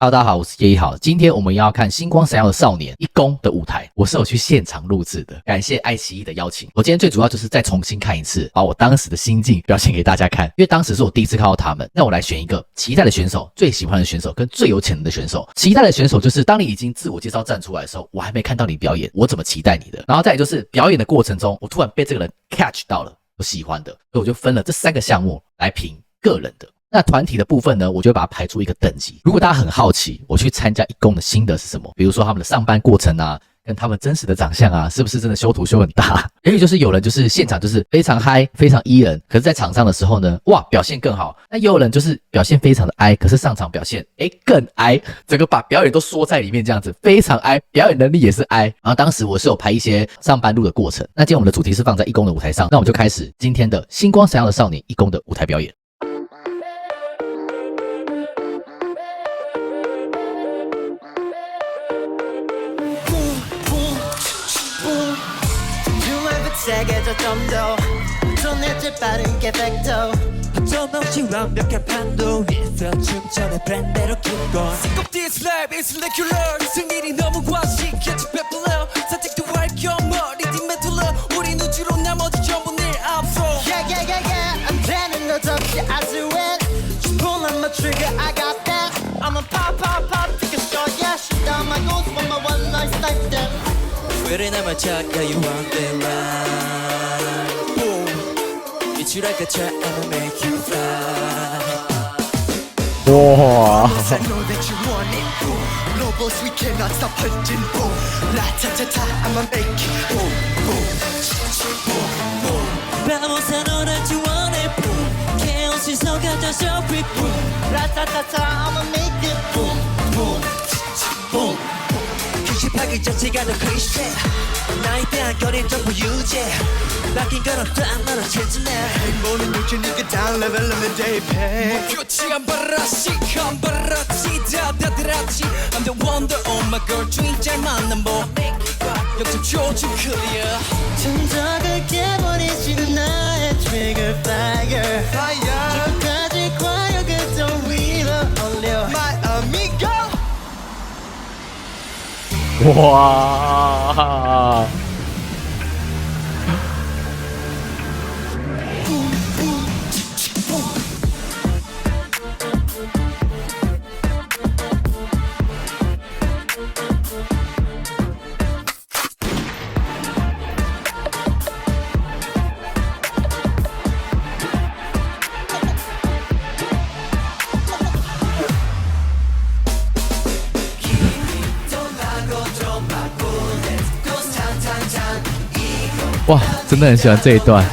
Hello， 大家好，我是叶一豪。今天我们要看《星光闪耀的少年》一公的舞台，我是有去现场录制的，感谢爱奇艺的邀请。我今天最主要就是再重新看一次，把我当时的心境表现给大家看，因为当时是我第一次看到他们。那我来选一个期待的选手、最喜欢的选手跟最有潜能的选手。期待的选手就是当你已经自我介绍站出来的时候，我还没看到你表演，我怎么期待你的？然后再来就是表演的过程中，我突然被这个人 catch 到了，我喜欢的，所以我就分了这3个项目来评个人的。那团体的部分呢，我就会把它排出一个等级。如果大家很好奇我去参加一公的心得是什么，比如说他们的上班过程啊，跟他们真实的长相啊，是不是真的修图修很大？也许就是有人就是现场就是非常嗨，非常E人，可是在场上的时候呢，哇，表现更好。那也有人就是表现非常的哀，可是上场表现更哀，整个把表演都缩在里面，这样子非常哀，表演能力也是哀。然后当时我是有拍一些上班路的过程。那今天我们的主题是放在一公的舞台上，那我们就开始今天的星光闪耀的少年一公的舞台表演。Waiting at my check, yeah, you want that right. Boom. Meet you like a trap, I'ma make you fly. Wow. I know that you want it, boom. No boss, we cannot stop hunting, boom. La ta ta ta, I'ma make it, boom, boom, boom, boom. Vamos, I know that you want it, boom. Chaos is so catastrophic, boom. La ta ta ta, I'ma make it, boom, boom, boom. 규칙하기 자체가 더 클리셰. 나에 대한 거린 전부 유죄. 바뀐 건 없어 아무나 채지네. 행보는 유치니까 다운 레벨로면 대입해. 목표치 안 바라시 안 바라지 다다들았지 I'm the wonder oh my girl 주인잘 만난 뭐 역전 조준 클리어 천적을 깨버리시는 나의 trigger fire. 지금까지 과욕을 더 위로 올려. My amigo.哇！哇，真的很喜欢这一段。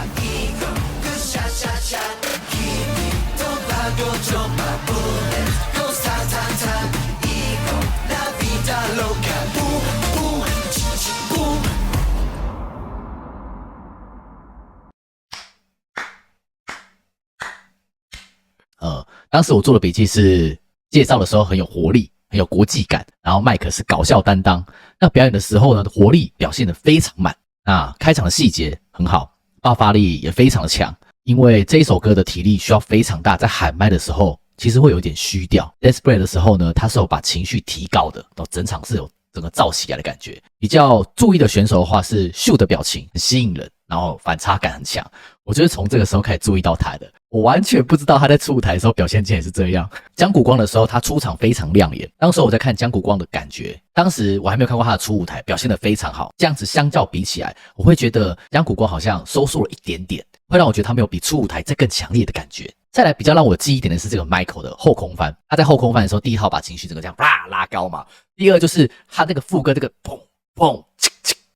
当时我做的笔记是介绍的时候很有活力，很有国际感，然后麦克是搞笑担当。那表演的时候呢，活力表现得非常满。那开场的细节很好，爆发力也非常的强，因为这一首歌的体力需要非常大，在喊麦的时候其实会有点虚掉。Desperate 的时候呢，他是有把情绪提高的，到整场是有整个燥起来的感觉。比较注意的选手的话是秀的表情很吸引人，然后反差感很强。我就是从这个时候开始注意到他的，我完全不知道他在出舞台的时候表现竟然是这样。江谷光的时候，他出场非常亮眼。当时我在看江谷光的感觉，当时我还没有看过他的出舞台，表现得非常好。这样子相较比起来，我会觉得江谷光好像收缩了一点点，会让我觉得他没有比出舞台再更强烈的感觉。再来比较让我记忆点的是这个 Michael 的后空翻，他在后空翻的时候，第一号把情绪整个这样拉高嘛，第二就是他那个副歌这个砰砰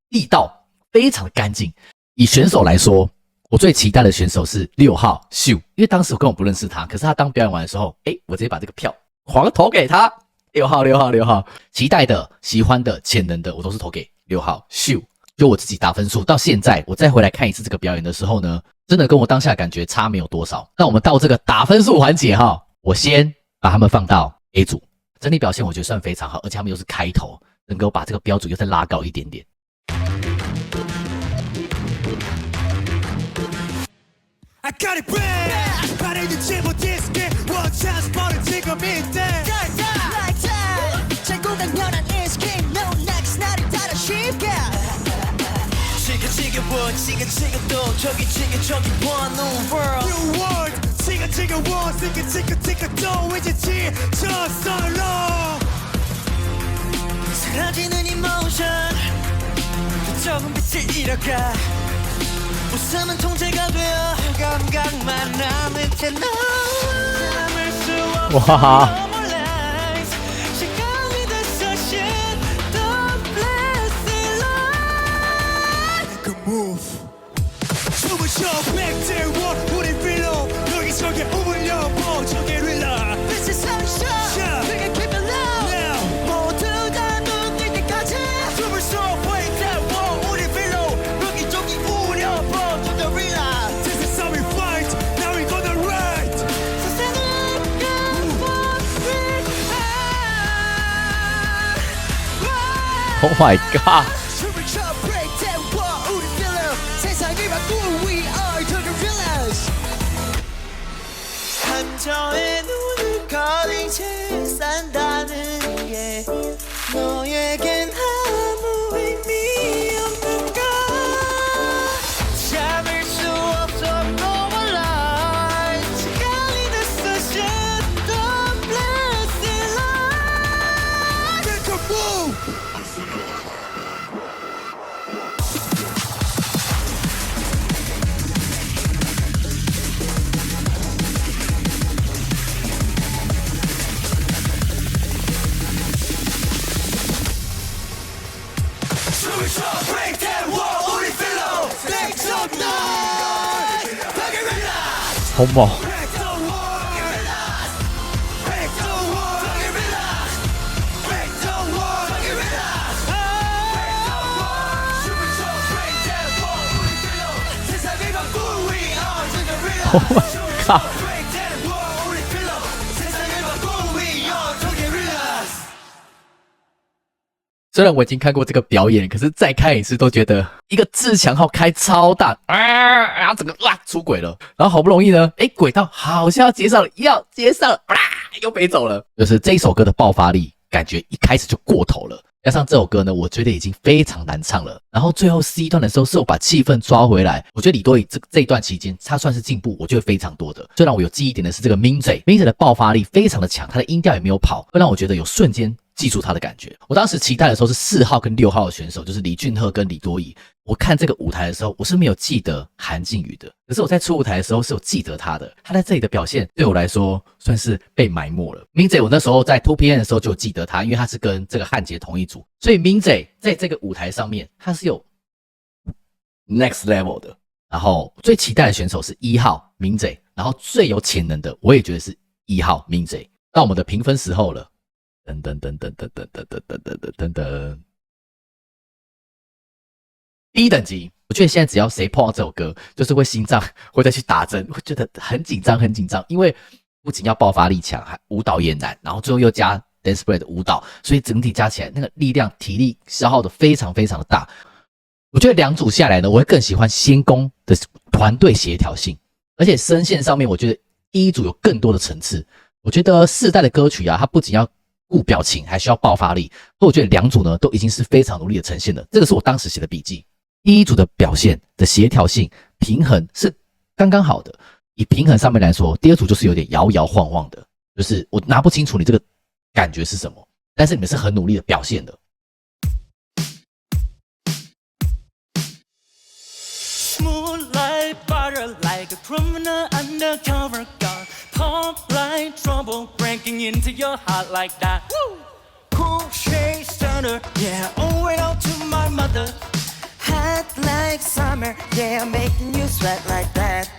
力道非常的干净。以选手来说，我最期待的选手是6号秀，因为当时我根本不认识他，可是他当表演完的时候，我直接把这个票狂投给他。6号，期待的、喜欢的、潜能的，我都是投给6号秀。就我自己打分数，到现在我再回来看一次这个表演的时候呢，真的跟我当下感觉差没有多少。那我们到这个打分数环节哈，我先把他们放到 A 组，整体表现我觉得算非常好，而且他们又是开头，能够把这个标准又再拉高一点点。I got it back. 바래는 제보 디스크. One chance 버릇 지금인데. Like that. 강렬한 escape no next 나를 따라 쉽게 지겨지겨워 지겨지겨도 저기 one new world New world 지겨지겨워 지겨지겨도 이제 지쳤어요 사라지는 emotion 그 적은 빛을 잃어가 웃음은 통제가 되어 감각만 남은 채 너 참을 수 없어 와. no more lies 시간이 됐어 shit the blessed light Make a move 춤을 춰 백대원 우리 필로 여기저기 울려보 저기 릴라 This is sunshine We can keep it low Now 모두 다 눈뜰 때까지 춤을 춰 백대원 우리 필로 여기저기 울려보 저기 릴라 This is how we fight Now we gonna ride 세상을 깨버릴 Oh my god. 춤을 춰 break that wall 우리 필러 세상을 바꾸어 we are to the realize 한저의 눈을 가린 채 산다는 게 너에겐 아무 의미 없는가 참을 수 없어 no more lies 시간이 됐어 shut the blessed light Make a move 춤을 춰 break that wall 우리 필로 Make some noise 저기 릴라 어머. Break the wall Break the wall 저기 릴라 Break the wall 저기 릴라 Break the wall 춤을 춰 break that wall 우리 필로 세상을 바꾸어 we are 저기 릴라 Oh my god. break that wall 우리 필로 세상을 바꾸어 we are 저기 릴라 虽然我已经看过这个表演，可是再看一次都觉得一个自强号开超大然后整个出轨了，然后好不容易呢，轨道好像要接上了，又飞走了。就是这一首歌的爆发力，感觉一开始就过头了。加上这首歌呢，我觉得已经非常难唱了。然后最后 C 段的时候是有把气氛抓回来，我觉得李多宇这一段期间，他算是进步，我觉得非常多的。最让我有记忆点的是这个 Minzy 的爆发力非常的强，他的音调也没有跑，会让我觉得有瞬间记住他的感觉。我当时期待的时候是4号跟6号的选手，就是李俊赫跟李多怡。我看这个舞台的时候，我是没有记得韩靖宇的，可是我在出舞台的时候是有记得他的。他在这里的表现对我来说算是被埋没了。Minzy 我那时候在 2PM 的时候就有记得他，因为他是跟这个汉杰同一组，所以 Minzy 在这个舞台上面他是有 next level 的。然后最期待的选手是1号 Minzy， 然后最有潜能的我也觉得是1号 Minzy。到我们的评分时候了。噔噔噔噔噔噔噔噔噔噔噔噔。第一等级，我觉得现在只要谁碰到这首歌，就是会心脏会再去打针，会觉得很紧张，很紧张，因为不仅要爆发力强，还舞蹈也难，然后最后又加 Dance Play 的舞蹈，所以整体加起来那个力量、体力消耗的非常非常的大。我觉得2组下来呢，我会更喜欢先攻的团队协调性，而且声线上面，我觉得第一组有更多的层次。我觉得世代的歌曲啊，它不仅要顾表情，还需要爆发力。所以我觉得2组呢，都已经是非常努力的呈现了。这个是我当时写的笔记。第一组的表现的协调性、平衡是刚刚好的。以平衡上面来说，第2组就是有点摇摇晃晃的，就是我拿不清楚你这个感觉是什么，但是你们是很努力的表现的。Moonlight butter like a criminal undercover gun. Pump like trouble breaking into your heart like that. Woo! Cool shade stunner, yeah, owe it all to my mother. Hot like summer, yeah, making you sweat like that.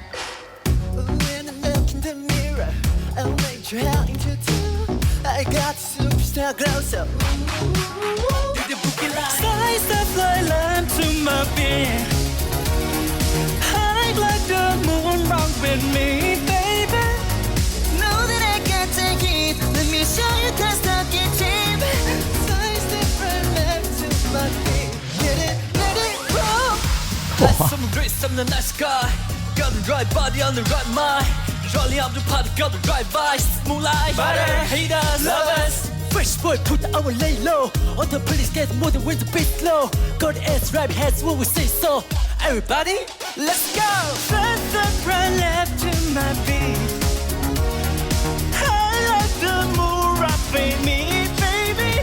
When I look in the mirror, I'll make you hell into two. I got superstar glow, so slice that fly line to my beer. Hide like the moon, rock with me, baby. Know that I can't take it. Let me show you can't stop it cheap. Slice different left to my feet. Get it, let it roll. Let some race on the night sky. Got the right body on the right mind. Rolling up the party, got the right vibes. Moonlight, butter, haters, lovers. Fresh boy, put the hour lay low. On the police get more than winter beat slow. Got the ass right heads when we say so. Everybody, let's go. Fast up, right left to my beat. I like the moon rapping me, baby.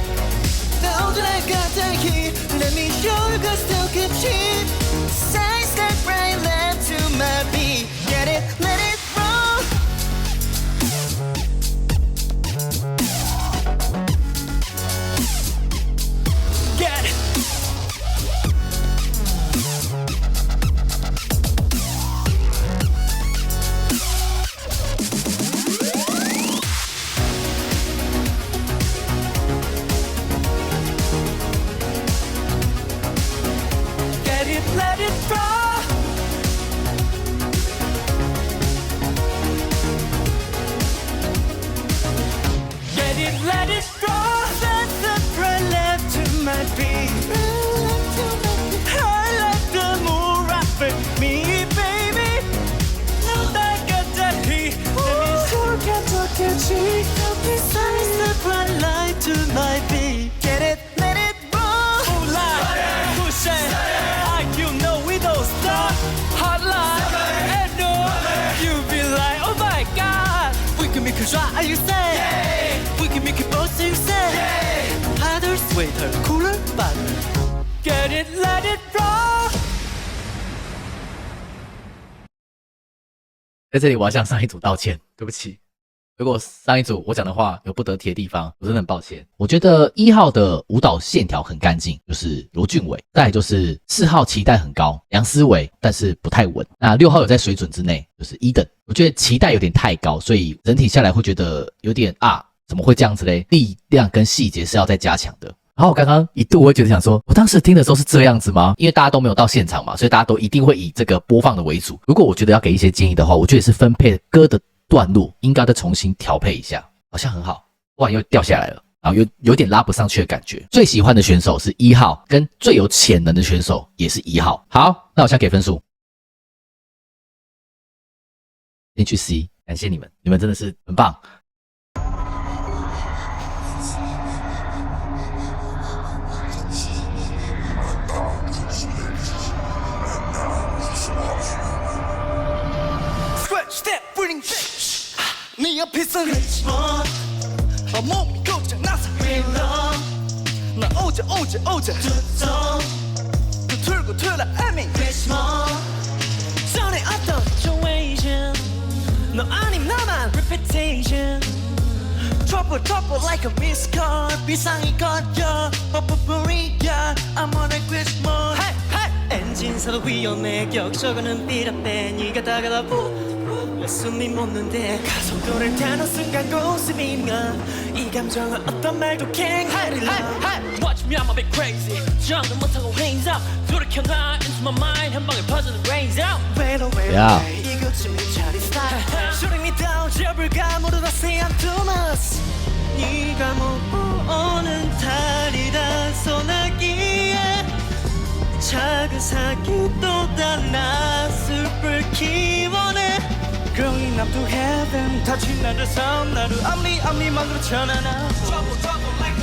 Now that I got the key, let me show you guys still can cheat. Side step, right left to my beat. Get it, let it roll. Get it. Get it, let it roll. Get it, let it roll. That's the right left to my beat. I like the moon rapping me, baby. I got that heat. Let me show you talk and cheat. Besides the right line to my beat. Get it, let it roll. Ooh, line, push it. You know we don't stop. Hotline, and no, you be like, oh my god. We can make it right, you say. We can make it both, you say. Harder, sweeter, cooler, better. Get it, let it roll. 在这里我要向上一组道歉，对不起。如果上一组我讲的话有不得体的地方，我真的很抱歉。我觉得1号的舞蹈线条很干净，就是罗俊伟；再来就是4号期待很高，梁思维，但是不太稳。那6号有在水准之内，就是1等。我觉得期待有点太高，所以整体下来会觉得有点怎么会这样子嘞？力量跟细节是要再加强的。然后我刚刚一度会觉得想说，我当时听的时候是这样子吗？因为大家都没有到现场嘛，所以大家都一定会以这个播放的为主。如果我觉得要给一些建议的话，我觉得是分配歌的段落应该再重新调配一下，好像很好。不然又掉下来了，然后有点拉不上去的感觉。最喜欢的选手是1号，跟最有潜能的选手也是1号。好，那我现在给分数，先去 C， 感谢你们，你们真的是很棒。Step, bring back. 네 앞에서 리치먼 몸이 고장 나서 밀어 나 오자 두점 또 틀고 틀어 I mean 리치먼 전에 어떤 situation 너 아님 나만 repetition Trouble like a missed call 비상이 걸려 버퍼버리야 I'm on a glitch mode hey, hey. 엔진사도 위험해 격적은 빛 앞에 네가 다가다 숨이 멎는데 가속도를 타는 순간 고스민가 이 감정은 어떤 말도 갱하리라 Watch me, I'm a bit crazy 정도 못하고 hands up 돌이켜놔 into my mind 한 방에 퍼지는 rains out 외로워 이거 주차리 스타일 Shooting me down 제불가 모두 다 say I'm too much 네가 못 오는 달이다 소나기에 작은 사기도 다 나슬플 기원해 Growing up to heaven 다친 나를 삶 나를 앞니만으로 전하나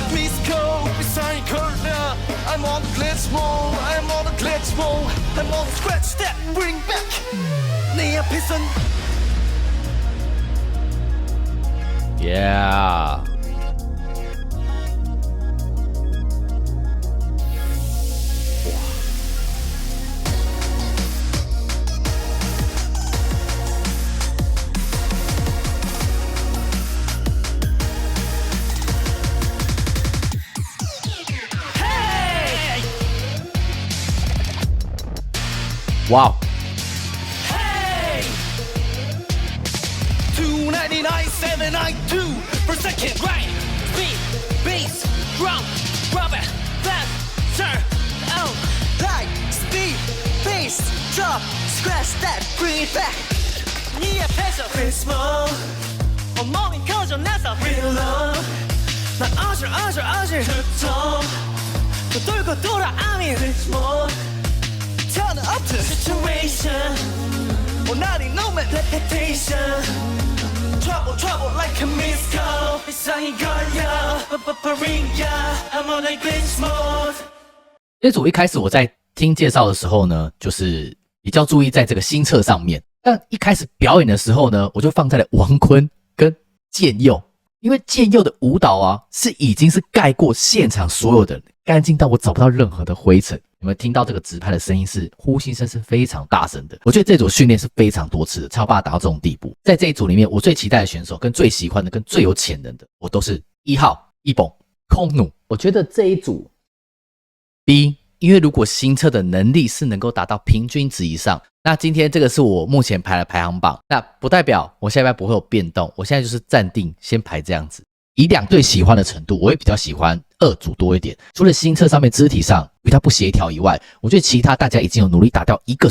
Please go beside corner I'm on the glitch mode I'm on the glitch mode I'm on the scratch that bring back 내 앞에선 Yeah Wow. Hey! 299,792 per second. Right, beat, bass, drum, rubber, bass, turn, out. Light, speed, bass, drop, scratch that, bring it back. 네 앞에서 Christmas. 온몸이 고장나서 real love. 난 어질 듣던 또 돌고 돌아 I'm in this mode. Turn up to situation. Oh, not in no repetition. trouble like a missed call 이상이 걸려 Paparia I'm on a glitch mode 这组一开始我在听介绍的时候呢，就是比较注意在这个新册上面，但一开始表演的时候呢，我就放在了王坤跟建佑，因为建佑的舞蹈啊已经是盖过现场所有的人，干净到我找不到任何的灰尘。有没有听到这个直拍的声音是呼吸声是非常大声的？我觉得这组训练是非常多次的，才有办法达到这种地步。在这一组里面，我最期待的选手跟最喜欢的跟最有潜能的，我都是1号一本空弩。我觉得这一组 B， 因为如果新车的能力是能够达到平均值以上，那今天这个是我目前排的排行榜，那不代表我下礼拜不会有变动，我现在就是暂定先排这样子。以2队喜欢的程度，我也比较喜欢2组多一点。除了新车上面肢体上比较不协调以外，我觉得其他大家已经有努力达到一个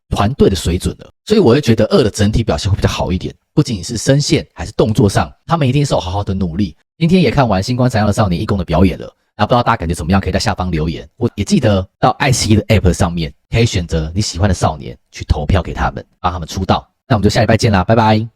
团队的水准了，所以我会觉得2的整体表现会比较好一点。不仅是声线还是动作上，他们一定是有好好的努力。今天也看完星光闪耀的少年义工的表演了，不知道大家感觉怎么样？可以在下方留言。我也记得到爱奇艺的 App 上面可以选择你喜欢的少年去投票给他们，帮他们出道。那我们就下礼拜见啦，拜拜。